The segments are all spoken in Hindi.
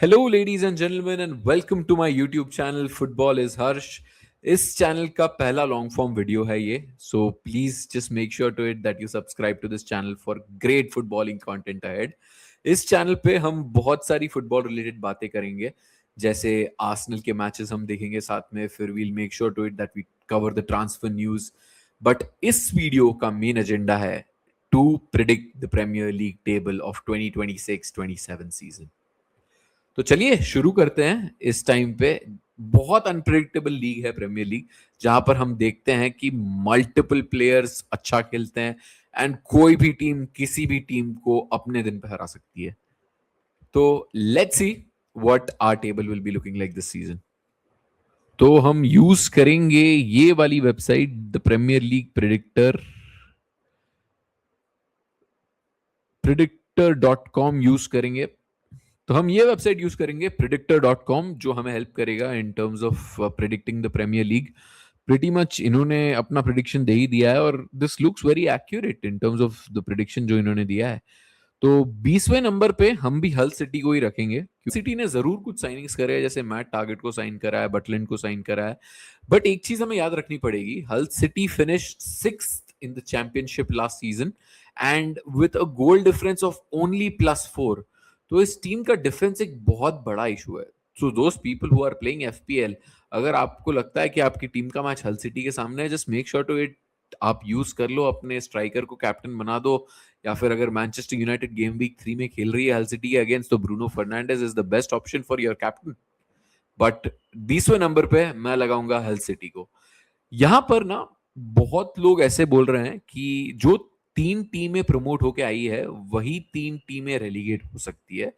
Hello ladies and gentleman and welcome to my YouTube channel football is Harsh. इस चैनल का पहला लॉन्ग फॉर्म वीडियो है ये, so please just make sure to it that you subscribe to this channel for great footballing content ahead. इस चैनल पे हम बहुत सारी फुटबॉल रिलेटेड बातें करेंगे, जैसे आर्सेनल के मैचेस हम देखेंगे साथ में, फिर we'll make sure to it that we cover the transfer news. But इस वीडियो का मेन एजेंडा है to predict the premiere league table of 2026-27 season. तो चलिए शुरू करते हैं। इस टाइम पे बहुत अनप्रेडिक्टेबल लीग है प्रीमियर लीग, जहां पर हम देखते हैं कि मल्टीपल प्लेयर्स अच्छा खेलते हैं एंड कोई भी टीम किसी भी टीम को अपने दिन पे हरा सकती है। तो let's see what our table will be looking like this season. तो हम यूज करेंगे ये वाली website, the premiere League predictor.com use करेंगे। तो हम ये वेबसाइट यूज करेंगे predictor.com, जो हमें हेल्प करेगा in terms of predicting the premiere league. Pretty much इन्होंने अपना प्रिडिक्शन दे ही दिया है और this looks very accurate in terms of the prediction जो इन्होंने दिया है। तो 20वें नंबर पे हम भी हल सिटी को ही रखेंगे। सिटी ने जरूर कुछ साइनिंग्स करे हैं, जैसे मैट टारगेट को साइन करा है, बटलैंड को साइन करा है। बट एक चीज हमें याद रखनी पड़ेगी, हल city finished 6th in the championship last season and with a goal difference of only +4। तो इस टीम का डिफेंस एक बहुत बड़ा इशू है। So those people who are playing FPL, अगर आपको लगता है कि आपकी टीम का मैच हल सिटी के सामने है, just make sure to it आप यूज कर लो, अपने स्ट्राइकर को कैप्टन बना दो। या फिर अगर मैनचेस्टर यूनाइटेड गेम वीक 3 में खेल रही है हल सिटी के अगेंस्ट, तो Bruno Fernandes is the best option for your captain. But 20वें नंबर पे मैं लगाऊंगा हल सिटी को। यहां पर ना बहुत लोग ऐसे बोल रहे हैं कि जो 3 टीमें प्रमोट होके आई है वही 3 टीमें रेलीगेट हो सकती है।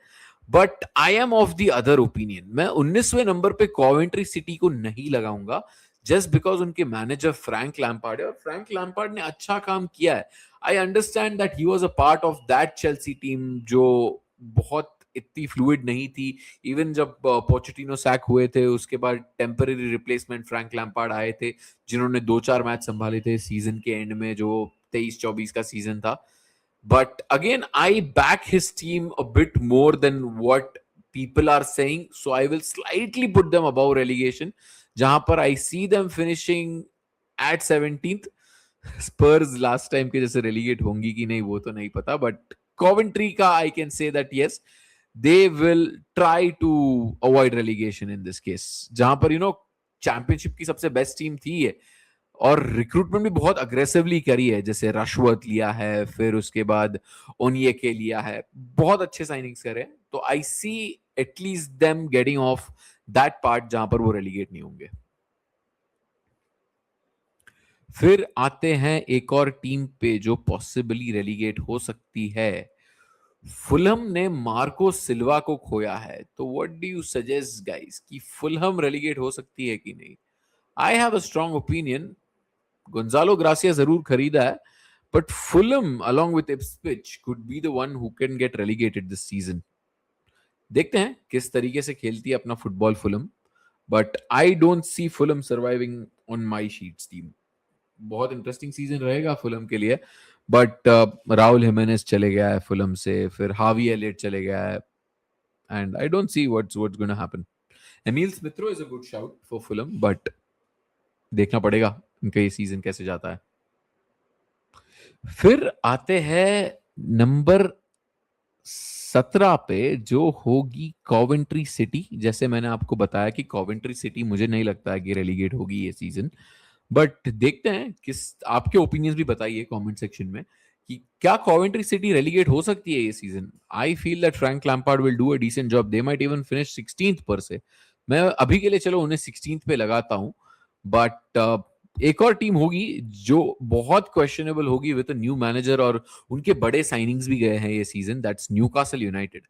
But I am of the other opinion. मैं 19वें नंबर पे कॉवेंट्री सिटी को नहीं लगाऊंगा, जस्ट बिकॉज उनके मैनेजर फ्रैंक लैम्पार्ड है और फ्रैंक लैम्पार्ड ने अच्छा काम किया है। I understand that he was a part of that Chelsea team जो बहुत इतनी फ्लूइड नहीं थी। इवन जब पोचेटिनो सैक हुए थे, उसके बाद टेम्पररी रिप्लेसमेंट फ्रैंक लैम्पार्ड आए थे, जिन्होंने 2-4 मैच संभाले थे सीजन के एंड में, जो 23-24 का सीजन था। But again, I back his team a bit more than what people are saying. So I will slightly put them above relegation, जहां पर I see them finishing at 17th. Spurs last time के जैसे रेलीगेट होंगी कि नहीं वो तो नहीं पता, बट कॉवेंट्री का I can say that yes, they will try to avoid relegation in this case, जहां पर चैंपियनशिप की सबसे बेस्ट टीम थी ये, और रिक्रूटमेंट भी बहुत अग्रेसिवली करी है, जैसे रशवर्थ लिया है, फिर उसके बाद ओनियके लिया है, बहुत अच्छे साइनिंग्स करे। तो I see at least them getting off that part जहां पर वो रेलीगेट नहीं होंगे। फिर आते हैं एक और टीम पे जो पॉसिबली रेलीगेट हो सकती है। फुलहम ने मार्को सिल्वा को खोया है, तो what do you suggest guys कि फुलहम रेलीगेट हो सकती है कि नहीं? I have a strong opinion. Gonzalo gratia जरूर खरीदा है, but Fulham along with Ipswich could be the one who can get relegated this season. देखते हैं किस तरीके से खेलती है अपना football Fulham, but I don't C Fulham surviving on my sheets team. बहुत इंटरेस्टिंग सीजन रहेगा फुलम के लिए, बट राहुल हिमेनेस चले गया है फुलम से, फिर हावी एलियट चले गया है, and I don't see what's gonna happen. Emile Smith Rowe is a good shout for Fulham, but देखना पड़ेगा इनका ये सीजन कैसे जाता है। फिर आते हैं नंबर 17 पे, जो होगी कॉवेंट्री सिटी। जैसे मैंने आपको बताया कि कॉवेंट्री सिटी मुझे नहीं लगता है कि रेलीगेट होगी ये सीजन, बट देखते हैं किस, आपके ओपिनियंस भी बताइए कमेंट सेक्शन में कि क्या कॉवेंट्री सिटी रेलीगेट हो सकती है ये season. I feel that Frank Lampard will do a decent job, they might even finish 16th पर से। मैं अभी के लिए चलो उन्हें 16th पे लगाता हूं, बट एक और टीम होगी जो बहुत क्वेश्चनेबल होगी विद अ न्यू मैनेजर, और उनके बड़े साइनिंग्स भी गए हैं ये सीजन, दैट्स न्यूकासल यूनाइटेड।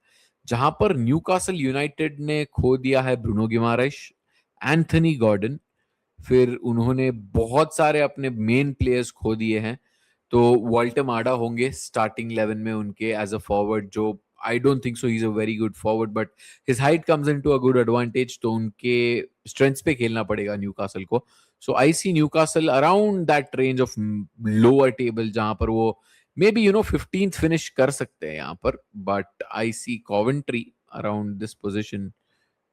जहां पर न्यूकासल यूनाइटेड ने खो दिया है ब्रूनो गिमारेश, एंथनी गॉर्डन, फिर उन्होंने बहुत सारे अपने मेन प्लेयर्स खो दिए हैं। तो वॉल्टर माडा होंगे स्टार्टिंग 11 में उनके एज अ फॉरवर्ड, जो I don't think so he is a very good forward, but his height comes into a good advantage, तो उनके स्ट्रेंथ्स पे खेलना पड़ेगा न्यूकासल को। So I see Newcastle around that range of lower table, जहां पर वो मे बी 15th फिनिश कर सकते हैं यहाँ पर, but I see Coventry around this position,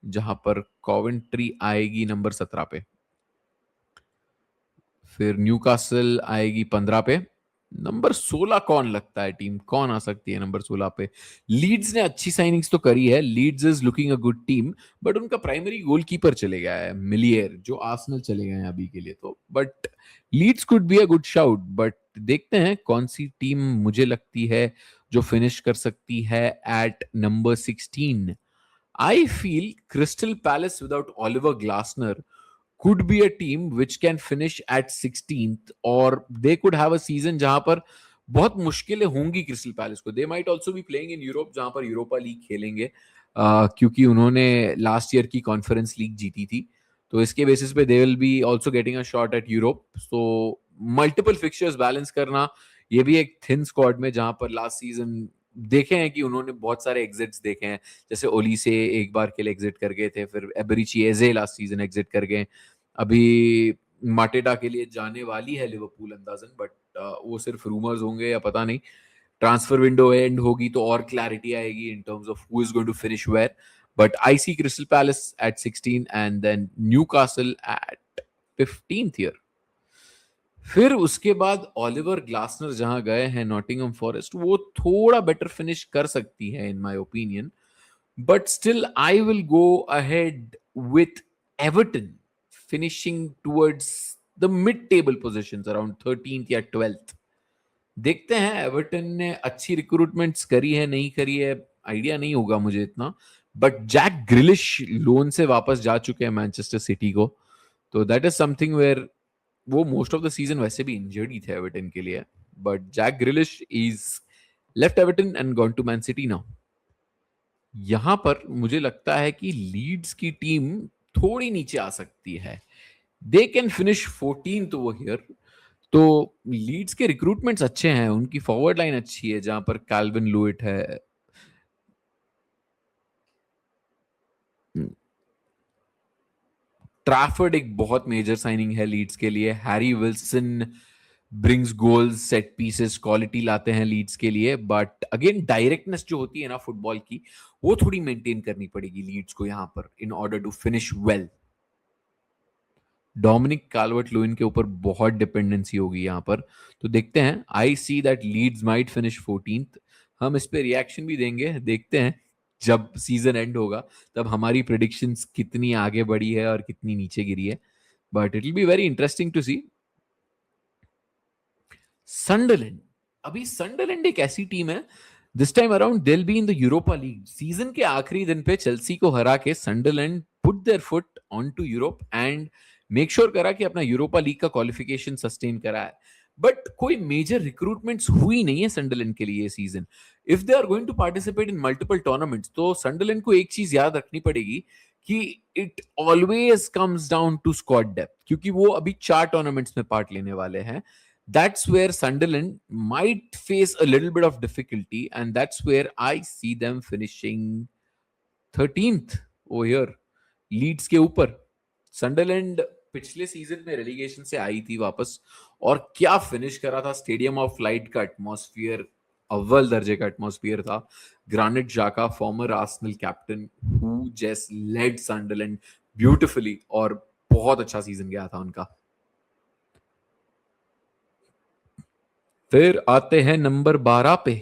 जहां पर कॉवेंट्री आएगी नंबर 17 पे, फिर न्यूकासल आएगी 15 पे। नंबर 16 कौन लगता है टीम, कौन आ सकती है नंबर 16 पे? लीड्स ने अच्छी साइनिंग्स तो करी है, Leeds is looking a good team, but उनका प्राइमरी गोलकीपर चले गया है मिलियर, जो आर्सेनल चले गए हैं अभी के लिए। तो but Leeds could be a good shout, but देखते हैं कौन सी टीम मुझे लगती है जो फिनिश कर सकती है at number 16। I feel Crystal Palace without Oliver Glasner could be a team which can finish at 16th, और they could have a season जहां पर बहुत मुश्किलें होंगी क्रिस्टल पैलेस को। They might also be playing in Europe, जहां पर यूरोपा लीग खेलेंगे, क्योंकि उन्होंने लास्ट ईयर की कॉन्फ्रेंस लीग जीती थी, तो इसके बेसिस पे दे will B also getting a shot at Europe. So multiple fixtures balance करना, ये भी एक थिन स्क्वाड में, जहां पर लास्ट सीजन देखे हैं कि उन्होंने बहुत सारे एग्जिट्स देखे हैं, जैसे ओली से एक बार के लिए एग्जिट कर गए थे, फिर एबरिची एजे लास्ट सीजन एग्जिट कर गए, अभी माटेडा के लिए जाने वाली है लिवरपूल अंदाजन, बट वो सिर्फ रूमर्स होंगे या पता नहीं। ट्रांसफर विंडो एंड होगी तो और क्लैरिटी आएगी in terms of who is going to finish where, but I see Crystal Palace at 16 and then Newcastle at 15th year. फिर उसके बाद ओलिवर ग्लासनर जहां गए हैं नॉटिंघम फॉरेस्ट, वो थोड़ा बेटर फिनिश कर सकती है in my opinion, but still I will go ahead with Everton finishing towards the mid-table positions around 13th या 12th। देखते हैं, एवर्टन ने अच्छी रिक्रूटमेंट्स करी है नहीं करी है आइडिया नहीं होगा मुझे इतना, बट जैक ग्रिलिश लोन से वापस जा चुके हैं मैनचेस्टर सिटी को, तो दैट इज समथिंग वेयर वो मोस्ट ऑफ द सीजन वैसे भी इंजर्ड ही थे एवर्टन के लिए, but Jack Grealish is left Everton and gone to Man City now. यहां पर मुझे लगता है कि लीड्स की टीम थोड़ी नीचे आ सकती है, they can finish 14th over here. तो लीड्स के रिक्रूटमेंट्स अच्छे हैं, उनकी फॉरवर्ड लाइन अच्छी है, जहां पर कैल्विन लुइट है, ट्रैफर्ड एक बहुत मेजर साइनिंग है लीड्स के लिए, Harry Wilson brings goals, set pieces, quality लाते हैं लीड्स के लिए, बट अगेन डायरेक्टनेस जो होती है ना फुटबॉल की, वो थोड़ी मेंटेन करनी पड़ेगी लीड्स को यहां पर in order to finish well. Dominic Calvert Lewin के ऊपर बहुत डिपेंडेंसी होगी यहां पर, तो देखते हैं। I see that Leeds might finish 14th। हम इस पे रिएक्शन भी देंगे, देखते हैं जब सीजन एंड होगा तब हमारी प्रेडिक्शंस कितनी आगे बढ़ी है और कितनी नीचे गिरी है, but it will be very interesting to see. Sunderland, अभी सनडरलैंड एक ऐसी टीम है, this time around they will be in the Europa League. Season के आखिरी दिन पे चेल्सी को हरा के Sunderland put their foot on to Europe and make sure करा कि अपना यूरोपा लीग का क्वालिफिकेशन सस्टेन करा है, बट कोई मेजर रिक्रूटमेंट्स हुई नहीं है सनडरलैंड के लिए season. If they are going to participate in multiple tournaments, तो सनडरलैंड को एक चीज याद रखनी पड़ेगी कि it always comes down to squad depth, क्योंकि वो अभी 4 टूर्नामेंट्स में पार्ट लेने वाले हैं। That's where Sunderland might face a little bit of difficulty, and that's where I see them finishing 13th over here, Leeds के ऊपर। सनडरलैंड पिछले सीजन में रेलीगेशन से आई थी वापस, और क्या फिनिश करा था, स्टेडियम ऑफ लाइट का एटमॉस्फेयर अव्वल दर्जे का एटमॉस्फेयर था। Granit Xhaka, former Arsenal captain, who just led Sunderland beautifully, और बहुत अच्छा सीजन गया था उनका। फिर आते हैं नंबर 12 पे।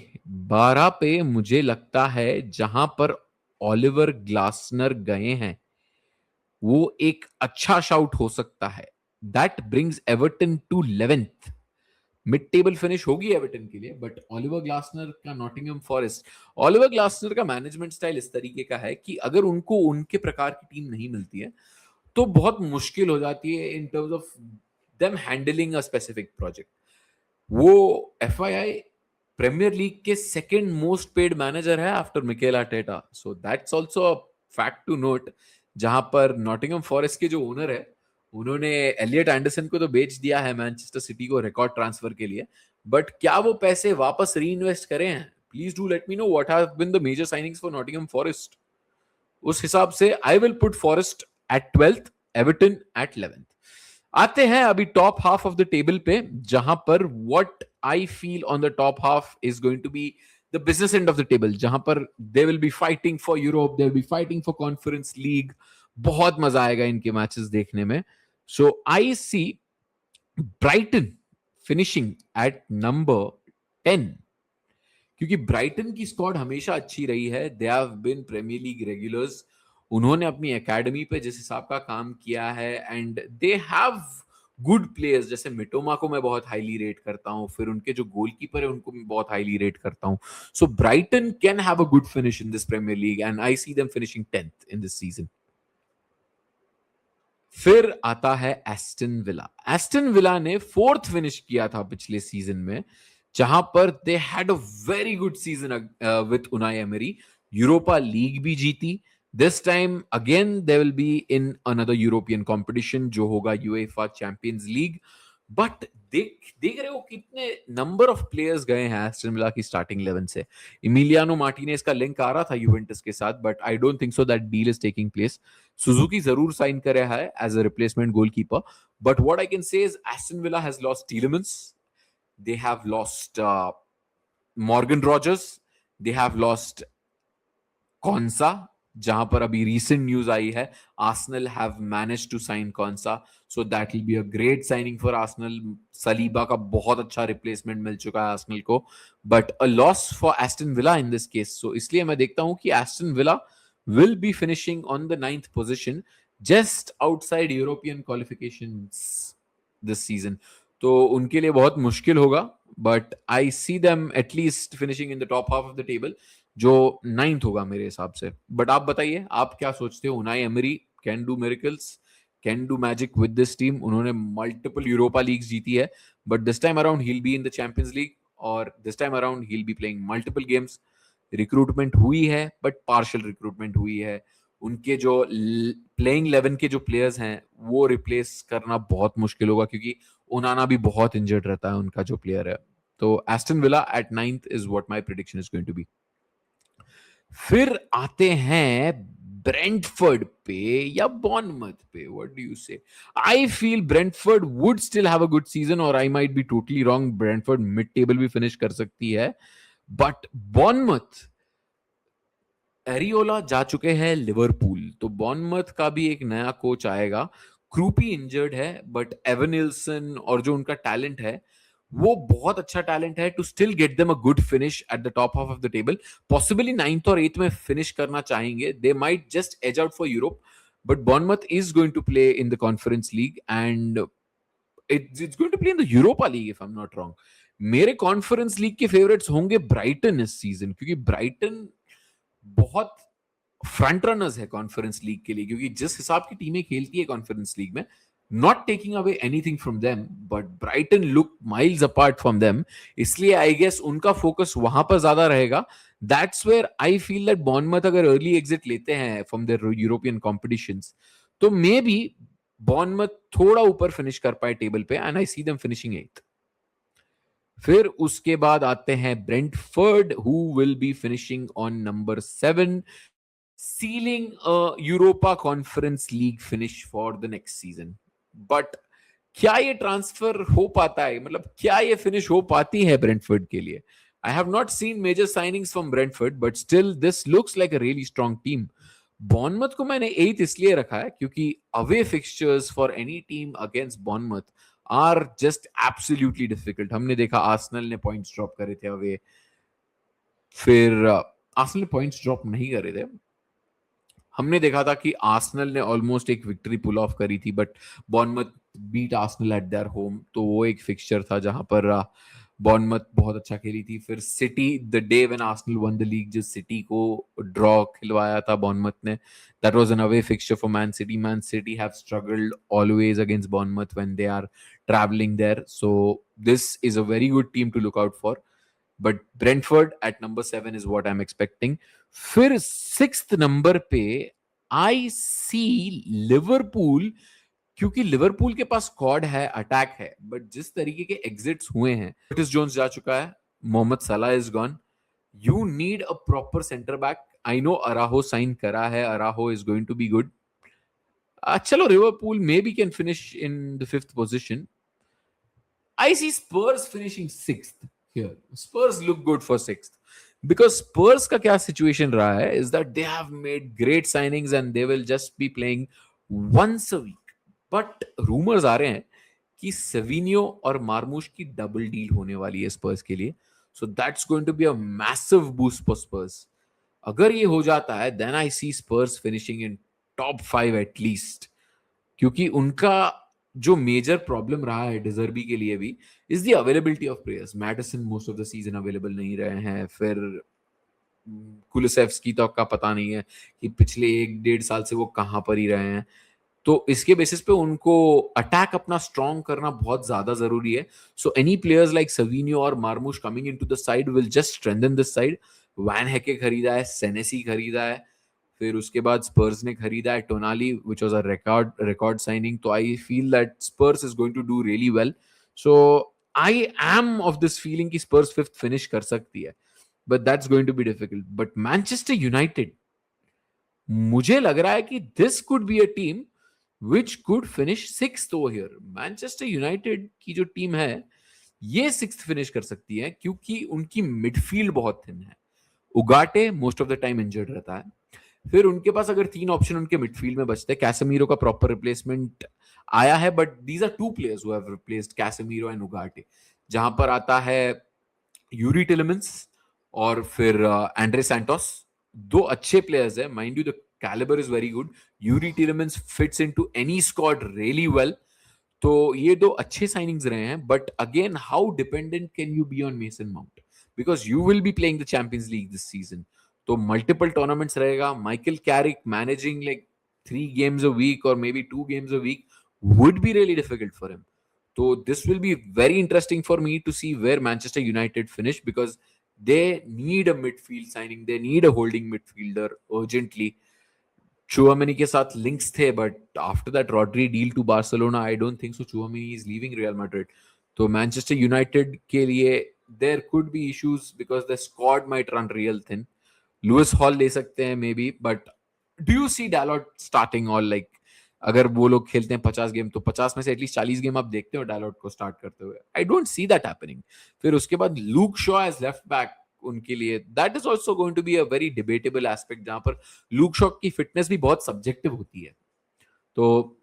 12 पे मुझे लगता है जहां पर ओलिवर ग्लासनर गए हैं, वो एक अच्छा शाउट हो सकता है। That brings Everton to 11th। Mid table finish होगी एवर्टन के लिए, बट ओलिवर ग्लासनर का नॉटिंघम फॉरेस्ट, ओलिवर ग्लासनर का मैनेजमेंट स्टाइल इस तरीके का है कि अगर उनको उनके प्रकार की टीम नहीं मिलती है तो बहुत मुश्किल हो जाती है in terms of them handling a specific project. वो एफआईआई प्रीमियर लीग के सेकंड मोस्ट पेड मैनेजर है after Mikel Arteta, so that's also a fact to note. जहां पर नॉटिंघम फॉरेस्ट के जो ओनर है, उन्होंने एलियट एंडरसन को तो बेच दिया है मैनचेस्टर सिटी को रिकॉर्ड ट्रांसफर के लिए, बट क्या वो पैसे वापस री इन्वेस्ट करें हैं? Please do let me know what have been the major signings for Nottingham Forest. उस हिसाब से I will put Forest at 12th, Everton at 11th। आते हैं अभी top half of the table पे, जहां पर what I feel on the top half is going to be the business end of the table, जहां पर they will be fighting for Europe, they will be fighting for conference league. बहुत मजा आएगा इनके मैचेस देखने में. So I see Brighton finishing at number 10, क्योंकि ब्राइटन की स्क्वाड हमेशा अच्छी रही है. They have been premier league regulars. उन्होंने अपनी एकेडमी पे जिस हिसाब का काम किया है, and they have good players. जैसे मिटोमा को मैं बहुत हाईली रेट करता हूं, फिर उनके जो गोलकीपर है उनको मैं बहुत हाईली रेट करता हूं. So Brighton can have a good finish in this Premier League, and I see them finishing 10th in this season. फिर आता है एस्टन विला. एस्टन विला ने 4th फिनिश किया था पिछले सीजन में, जहां पर they had a very good season with Unai emery. Europa league भी जीती. This time again they will be in another European competition जो होगा यूएफा चैंपियंस लीग. बट देख रहे हो कितने नंबर ऑफ प्लेयर्स गए हैं एस्टन विला की स्टार्टिंग 11 से. इमिलियानो मार्टिनेज का लिंक आ रहा था यूवेंटस के साथ, but I don't think so that deal is taking place. Suzuki जरूर साइन कर रहा है as a replacement goalkeeper, but what I can say is Aston Villa has lost Tielemans, they have lost Morgan Rogers, they have lost Konsa, जहां पर अभी रिसेंट न्यूज आई है Arsenal have managed to sign Konsa. So that will be a great signing for Arsenal. Saliba का बहुत अच्छा रिप्लेसमेंट मिल चुका है आर्सेनल को, but a loss for Aston Villa in this case. So इसलिए मैं देखता हूं कि Aston Villa will be finishing on the 9th position, just outside European qualifications this season. तो उनके लिए बहुत मुश्किल होगा, but I see them at least finishing in the top half of the table, जो 9th होगा मेरे हिसाब से. But आप बताइए, आप क्या सोचते हो? Unai emery can do miracles, can do magic with this team. उन्होंने multiple Europa leagues जीती है, but this time around he'll be in the Champions League, और this time around he'll be playing multiple games. Recruitment हुई है, बट पार्शियल रिक्रूटमेंट हुई है. उनके जो प्लेइंग 11 के जो प्लेयर्स हैं वो रिप्लेस करना बहुत मुश्किल होगा, क्योंकि ओनाना भी बहुत इंजर्ड रहता है उनका जो प्लेयर है. तो Aston Villa at 9th is what my prediction is going to be. फिर आते हैं ब्रेंटफोर्ड पे या बॉर्नमथ पे. What do you say? I feel Brentford would still have a good season, और I might be totally wrong. Brentford mid table भी फिनिश कर सकती है, बट बॉर्नमथ, एरियोला जा चुके हैं लिवरपूल, तो बॉर्नमथ का भी एक नया कोच आएगा. क्रूपी इंजर्ड है, बट एवन निल्सन और जो उनका टैलेंट है वो बहुत अच्छा टैलेंट है to still get them a good finish at the top half of the table. Possibly 9th और 8th में फिनिश करना चाहेंगे. They might just edge out for Europe, but Bournemouth is going to play in the conference league, and it's going to play in the Europa league if I am not wrong. मेरे कॉन्फ्रेंस लीग के फेवरेट्स होंगे ब्राइटन इस सीजन, क्योंकि ब्राइटन बहुत फ्रंट रनर्स है कॉन्फ्रेंस लीग के लिए, क्योंकि जिस हिसाब की टीमें खेलती है कॉन्फ्रेंस लीग में, not taking away anything from them, but Brighton look miles apart from them. इसलिए आई गेस उनका फोकस वहां पर ज्यादा रहेगा. That's where I feel that Bournemouth अगर अर्ली एग्जिट लेते हैं फ्रॉम देयर यूरोपियन कॉम्पिटिशंस, तो मे बी बॉर्नमथ थोड़ा ऊपर फिनिश कर पाए टेबल पे, and I see them finishing 8th. फिर उसके बाद आते हैं Brentford, who will be finishing on number 7, ceiling a Europa conference league finish for the next season. But क्या ये ट्रांसफर हो पाता है? मतलब क्या ये फिनिश हो पाती है ब्रेंटफोर्ड के लिए? I have not seen major signings from Brentford, but still this looks like a really strong team. Bournemouth को मैंने 8th इसलिए रखा है क्योंकि away fixtures for any team against Bournemouth are just absolutely difficult. हमने देखा आर्सेनल ने पॉइंट्स ड्रॉप करे थे अवे, फिर आर्सेनल ने पॉइंट्स ड्रॉप नहीं करे थे. हमने देखा था कि आर्सेनल ने ऑलमोस्ट एक विक्ट्री पुल ऑफ करी थी, but Bournemouth beat Arsenal at their home, तो वो एक फिक्सचर था जहां पर बॉर्नमथ बहुत अच्छा खेली थी. फिर city, the day when Arsenal won the league, जो सिटी को ड्रॉ खिलवाया था बॉर्नमथ ने, that was an away fixture for Man City. Man City have struggled always against Bournemouth when they are travelling there, so this is a very good team to look out for. But Brentford at number 7 is what I am expecting. फिर 6th नंबर पे आई सी लिवरपूल, क्योंकि लिवरपूल के पास स्क्वाड है, अटैक है, बट जिस तरीके के एग्जिट्स हुए हैं, कर्टिस जोन्स जा चुका है, Mohamed Salah is gone, you need a proper centre back. I know Araujo sign करा है, Araujo is going to be good. चलो Liverpool maybe can finish in the 5th position. I see Spurs finishing 6th here. Spurs look good for 6th. Because Spurs का क्या सिचुएशन रहा है is that they have made great signings and they will just be playing once a week, but rumours आ रहे हैं कि सेविनियो और मार्मूश की डबल डील होने वाली है स्पर्स के लिए, so that's going to be a massive boost for Spurs. अगर ये हो जाता है then I see Spurs finishing in top 5 at least, क्योंकि उनका जो मेजर प्रॉब्लम रहा है डिजर्बी के लिए भी is the availability of players. Maddison most of the season available नहीं रहे हैं, फिर कुलसेव्स्की तो का पता नहीं है कि पिछले 1-1.5 साल से वो कहां पर ही रहे हैं। तो इसके बेसिस पे उनको अटैक अपना स्ट्रॉन्ग करना बहुत ज्यादा जरूरी है। So any players like Savinho और Marmoush coming into the side will just strengthen this side. Van Hecke खरीदा है, सेनेसी खरीदा है, फिर उसके बाद स्पर्स ने खरीदा है Tonali which was a record signing. तो I feel that Spurs is going to do really well. So I am of this feeling कि स्पर्स फिफ्थ फिनिश कर सकती है, but that's going to be difficult. But Manchester United, मुझे लग रहा है कि this could be a team which could finish sixth over here. Manchester United की जो टीम है ये सिक्स्थ फिनिश कर सकती है क्योंकि उनकी मिडफील्ड बहुत थिन है। उगाटे most of the time injured रहता है, फिर उनके पास अगर 3 ऑप्शन उनके मिडफील्ड में बचते हैं, कैसेमीरो का प्रॉपर रिप्लेसमेंट आया है, but these are 2 players who have replaced Casemiro and Ugarte. जहां पर आता है यूरी टिलेमेंस और फिर एंड्रे सैंटोस, दो अच्छे प्लेयर्स है mind you, the calibre is very good. Youri Tielemans fits into any squad really well. तो ये दो अच्छे साइनिंग्स रहे हैं, but again how dependent can you be on Mason Mount, because you will be playing the Champions League this season. तो मल्टीपल टूर्नामेंट्स रहेगा। Michael Carrick managing like 3 games a week or maybe 2 games a week would be really difficult for him. So this will be very interesting for me to see where Manchester United finish, because they need a midfield signing, they need a holding midfielder urgently. Chouameni के साथ links थे, but after that Rodri deal to Barcelona, I don't think so Chouameni is leaving Real Madrid. तो Manchester United के लिए there could be issues because the squad might run real thin. Lewis Hall ले सकते हैं maybe, but do you see Dalot starting? और लाइक अगर वो लोग खेलते हैं 50 गेम तो 50 में से एटलीस्ट 40 गेम आप देखते हो डायलॉट को स्टार्ट करते हुए? I don't see that happening. फिर उसके बाद Luke Shaw as left back उनके लिए, that is also going to be a very debatable aspect, जहां पर लूक शॉ की फिटनेस भी बहुत सब्जेक्टिव होती है। तो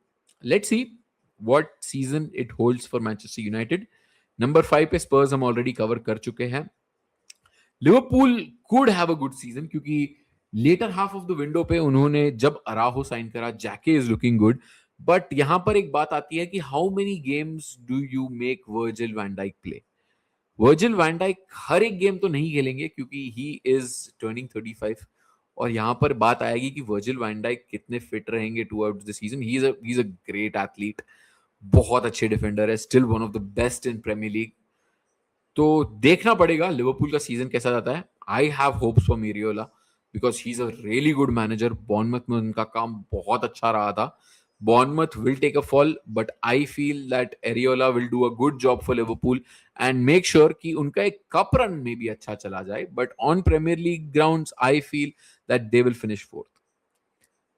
let's see what season it holds for Manchester United. Number 5 पे स्पर्स हम ऑलरेडी कवर कर चुके हैं। Liverpool could have a good season क्योंकि latter half of the window पे उन्होंने जब अराहो साइन करा, Jacquet is looking good. But यहां पर एक बात आती है कि how many games do you make Virgil van Dijk play? Virgil van Dijk हर एक गेम तो नहीं खेलेंगे क्योंकि ही इज टर्निंग 35, और यहां पर बात आएगी कि वर्जिल वैन डाइक कितने फिट रहेंगे टू आउट the season. He is a great athlete, बहुत अच्छे डिफेंडर है, still one of the best in Premier League. तो देखना पड़ेगा लिवरपूल का सीजन कैसा जाता है। I have hopes for Iraola because he is a really good manager. Bournemouth में उनका काम बहुत अच्छा रहा था। Bournemouth will take a fall, but I feel that areola will do a good job for Liverpool and make sure कि उनका एक कप रन में भी अच्छा चला जाए। But on premier league grounds I feel that they will finish fourth.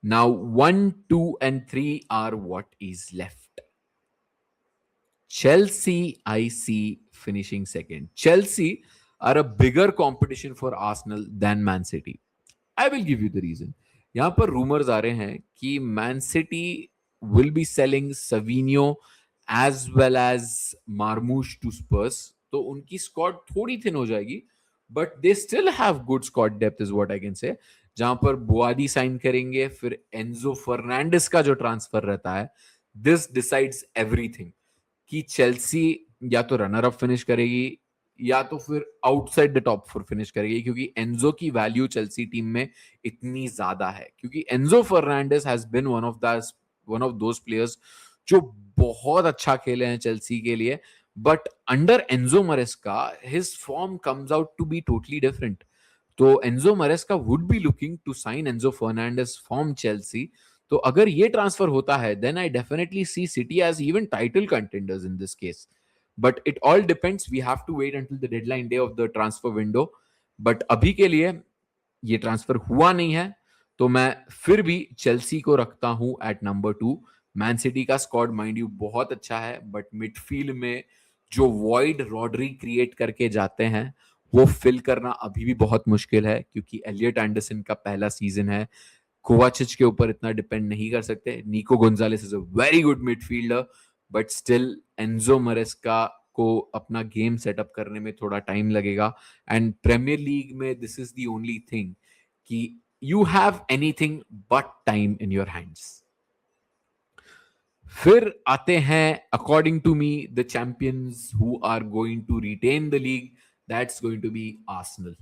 Now 1, 2 and 3 are what is left. Chelsea, I see finishing second. Chelsea are a bigger competition for Arsenal than Man City. I will give you the reason. यहाँ पर rumors आ रहे हैं कि Man City will be selling Savinho as well as Marmoush to Spurs. तो उनकी squad थोड़ी thin हो जाएगी, but they still have good squad depth is what I can say. जहां पर बुआदी साइन करेंगे, फिर एंजो फर्नांडिस का जो ट्रांसफर रहता है, this decides everything. कि चेल्सी या तो रनर अप फिनिश करेगी या तो फिर आउटसाइड द टॉप 4 फिनिश करेगी, क्योंकि एंजो की वैल्यू चेल्सी टीम में इतनी ज्यादा है। क्योंकि Enzo Fernandez has been one of those players जो बहुत अच्छा खेले हैं चेल्सी के लिए, but under Enzo Maresca his form comes out to be totally different. तो Enzo Maresca would be looking to sign Enzo Fernandez from Chelsea. तो अगर ये ट्रांसफर होता है then I definitely see City as even title contenders in this case. But it all depends, we have to wait until the deadline day of the transfer window. But अभी के लिए ये ट्रांसफर हुआ नहीं है, तो मैं फिर भी चेल्सी को रखता हूं एट नंबर 2। मैन सिटी का स्क्वाड माइंड यू बहुत अच्छा है, बट मिडफील्ड में जो वॉइड रॉड्री क्रिएट करके जाते हैं वो फिल करना अभी भी बहुत मुश्किल है, क्योंकि एलियट एंडरसन का पहला सीजन है. कोवाचिच के ऊपर इतना डिपेंड नहीं कर सकते. Nico Gonzalez is a very good midfielder, but still Enzo Maresca को अपना गेम सेटअप करने में थोड़ा टाइम लगेगा. एंड प्रीमियर लीग में this is the only thing कि you have anything but time in your hands. फिर आते हैं according to me the champions who are going to retain the league. That's going to be Arsenal.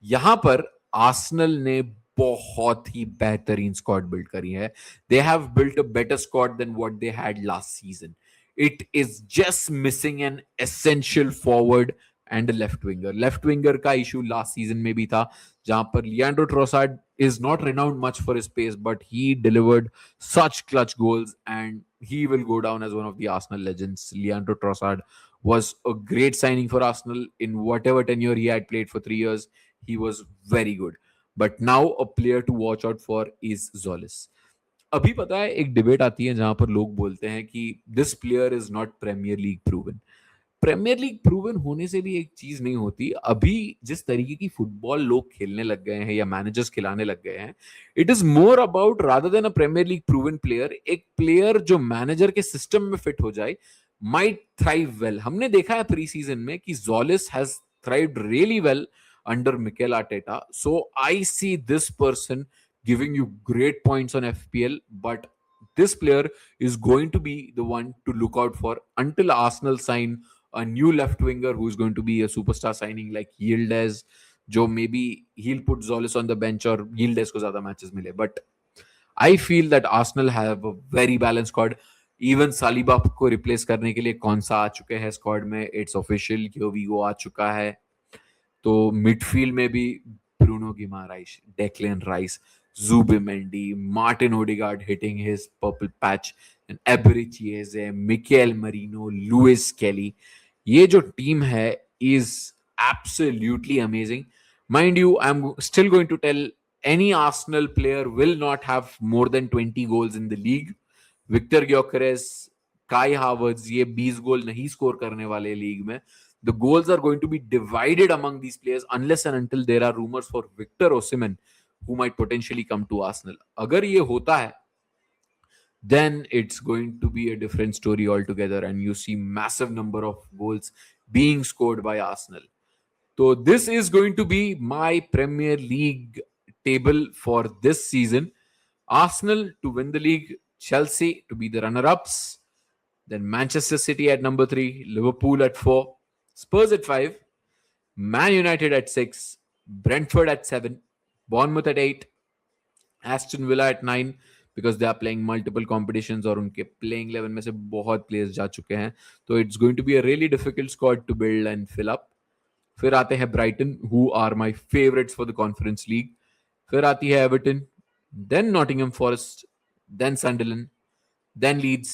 यहां पर आर्सेनल ने बहुत ही बेहतरीन स्क्वाड बिल्ड करी है. They have built a better squad than what they had last season. It is just missing an essential forward and left winger. Left winger का इशू लास्ट सीजन में भी था, जहां पर Leandro Trossard is not renowned much for his pace, but he delivered such clutch goals, and he will go down as one of the Arsenal legends. Leandro Trossard was a great signing for Arsenal. In whatever tenure he had played for 3 years, he was very good. But now a player to watch out for is Zolis. अभी पता है एक डिबेट आती है जहां पर लोग बोलते हैं कि this player is not premier league proven. Premier league proven होने से भी एक चीज नहीं होती. अभी जिस तरीके की फुटबॉल लोग खेलने लग गए हैं या मैनेजर्स खिलाने लग गए हैं, it is more about rather than a premier league proven player. एक प्लेयर जो मैनेजर के सिस्टम में फिट हो जाए माइट थ्राइव वेल. हमने देखा है प्री सीजन में कि जोलिस has thrived really well under Mikel Arteta. So I see this person giving you great points on FPL, but this player is going to be the one to look out for until Arsenal sign a new left winger who's going to be a superstar signing like Yildiz. जो maybe he'll put Zolis on the bench और Yildiz को ज्यादा matches मिले. But I feel that Arsenal have a very balanced squad. Even Saliba को रिप्लेस करने के लिए कौन सा आ चुके हैं स्क्वाड में. इट्स ऑफिशियल कि वीगो आ चुका है. तो मिडफील्ड में भी Bruno Guimaraes, Declan Rice, Zubimendi, Martin Odegaard hitting his purple patch, and Eberechi Eze, Mikel Merino, Lewis Kelly. ये जो टीम है is absolutely amazing. Mind you, I'm still going to tell any Arsenal player will not have more than 20 goals in the league. Viktor Gyokeres, Kai Havertz ये 20 गोल नहीं स्कोर करने वाले लीग में. The goals are going to be divided among these players unless and until there are rumors for Victor Osimhen who might potentially come to Arsenal. अगर ये होता है, then it's going to be a different story altogether, and you see massive number of goals being scored by Arsenal. So this is going to be my Premier League table for this season. Arsenal to win the league, Chelsea to be the runner-ups, then Manchester City at number 3, Liverpool at 4, Spurs at 5, Man United at 6, Brentford at 7, Bournemouth at 8, Aston Villa at 9, because they are playing multiple competitions और उनके playing 11 में से बहुत players जा चुके हैं. तो it's going to be a really difficult squad to build and fill up. फिर आते हैं Brighton, who are my favorites for the Conference League. फिर आती है Everton, then Nottingham Forest, then Sunderland, then Leeds,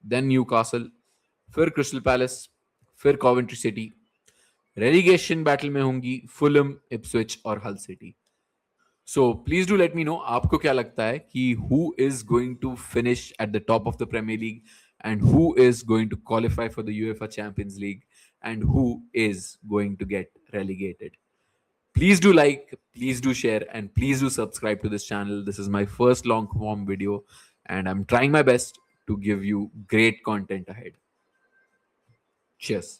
then Newcastle, फिर Crystal Palace, फिर Coventry City. रेलीगेशन बैटल में होंगी फुलम, इप्सविच और हल city. So please do let me know आपको क्या लगता है कि who is going to finish at the top of the Premier League and who is going to qualify for the UEFA Champions League and who is going to get relegated. Please do like, please do share, and please do subscribe to this channel. This is my first long form video and I'm trying my best to give you great content ahead. Cheers.